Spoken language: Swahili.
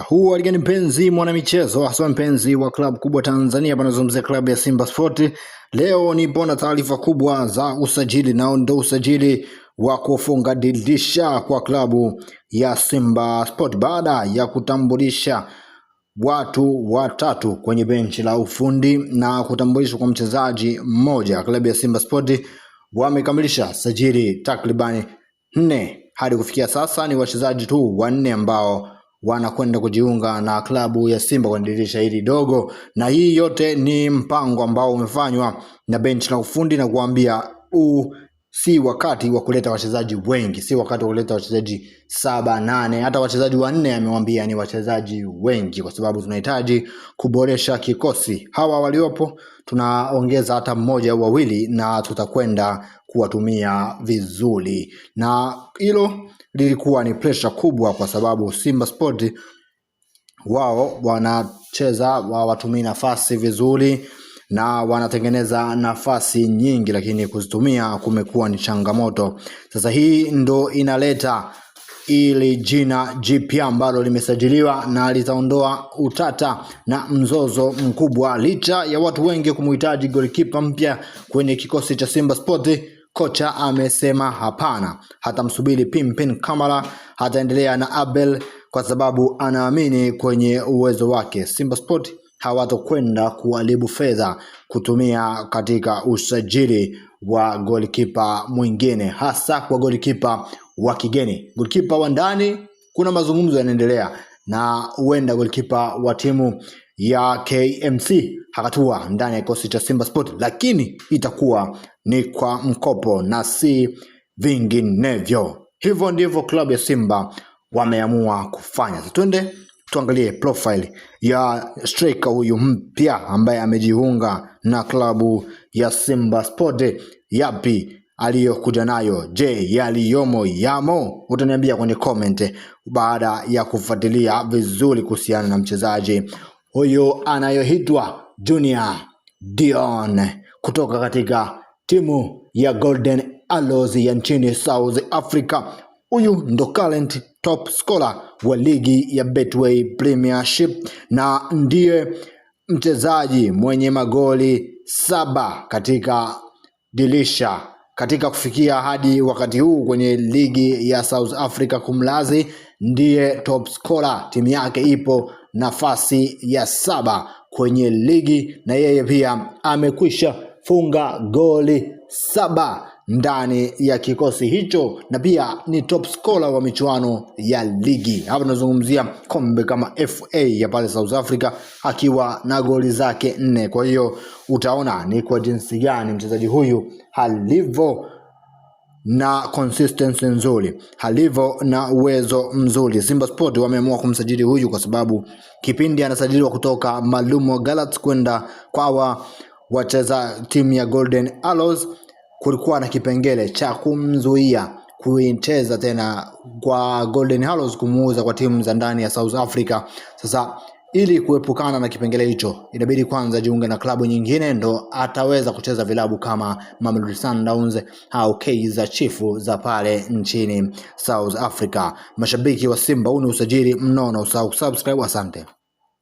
Huu aligani mpenzi mwanamichezo, hasa mpenzi wa klabu kubwa Tanzania, panazungumzia klabu ya Simba Sport. Leo nipo na taarifa kubwa za usajili, na ndo usajili wa kufunga dirisha kwa klabu ya Simba Sport baada ya kutambulisha watu watatu kwenye benchi la ufundi na kutambulishwa kwa mchezaji mmoja. Klabu ya Simba Sport wamekamilisha sajili takribani 4 hadi kufikia sasa. Ni wachezaji tu 4 ambao wanakwenda kujiunga na klabu ya Simba kwa dirisha hili dogo, na hii yote ni mpango ambao umefanywa na benchi la ufundi na kuambia si wakati wa kuleta wachezaji wengi, si wakati wa kuleta wachezaji 7-8, hata wachezaji 4 amewambia ni wachezaji wengi, kwa sababu tunahitaji kuboresha kikosi. Hawa waliopo tunaongeza hata mmoja au wawili na tutakwenda kuwatumia vizuri, na hilo lilikuwa ni pressure kubwa, kwa sababu Simba Sport wao wanacheza watumia nafasi vizuri na wanatengeneza nafasi nyingi, lakini kuzitumia kumekuwa ni changamoto. Sasa hii ndo inaleta ili jina jipya ambalo limesajiliwa na litaondoa utata na mzozo mkubwa. Licha ya watu wengi kumuhitaji golikipa mpya kwenye kikosi cha Simba Sport, kocha amesema hapana, hatamsubiri Pimpin Kamara, hataendelea na Abel kwa sababu anaamini kwenye uwezo wake. Simba Sport hawatokwenda kuharibu fedha kutumia katika usajili wa golikipa mwingine, hasa kwa golikipa wa kigeni. Golikipa wa ndani kuna mazungumzo yanaendelea, na huenda golikipa wa timu ya KMC hakatua ndani ya kikosi cha Simba Sport, lakini itakuwa ni kwa mkopo na si vinginevyo. Hivyo ndivyo klabu ya Simba wameamua kufanya. Twende tuangalie profile ya striker huyu mpya ambaye amejiunga na klabu ya Simba Sport. Yapi aliyokuja nayo? Je, yaliyomo yamo? Utaniambia kwenye comment baada ya kufuatilia vizuri kuhusiana na mchezaji huyu anayoitwa Junior Dion kutoka katika timu ya Golden Arrows ya nchini South Africa. Huyu ndo current top scorer wa ligi ya Betway Premiership na ndiye mchezaji mwenye magoli 7 katika dirisha, katika kufikia hadi wakati huu kwenye ligi ya South Africa. Kumlazi ndiye top scorer, timu yake ipo nafasi ya 7 kwenye ligi, na yeye pia amekwisha funga goli 7 ndani ya kikosi hicho, na pia ni top scorer wa michuano ya ligi. Hapa tunazungumzia kombe kama FA ya pale South Africa, akiwa na goli zake 4. Kwa hiyo utaona ni kwa jinsi gani mchezaji huyu halivyo na consistency nzuri, halivyo na uwezo mzuri. Simba Sport wameamua kumsajili huyu kwa sababu kipindi anasajiliwa kutoka Malumo Gallants kwenda kwa wacheza timu ya Golden Arrows, kulikuwa na kipengele cha kumzuia kuicheza tena kwa Golden Arrows, kumuuza kwa timu za ndani ya South Africa. Sasa ili kuepukana na kipengele hicho, inabidi kwanza jiunge na klabu nyingine, ndo ataweza kucheza vilabu kama Mamelodi Sundowns au Kaizer Chiefs za pale nchini South Africa. Mashabiki wa Simba, huu ni usajili mnono. Usahau subscribe. Asante.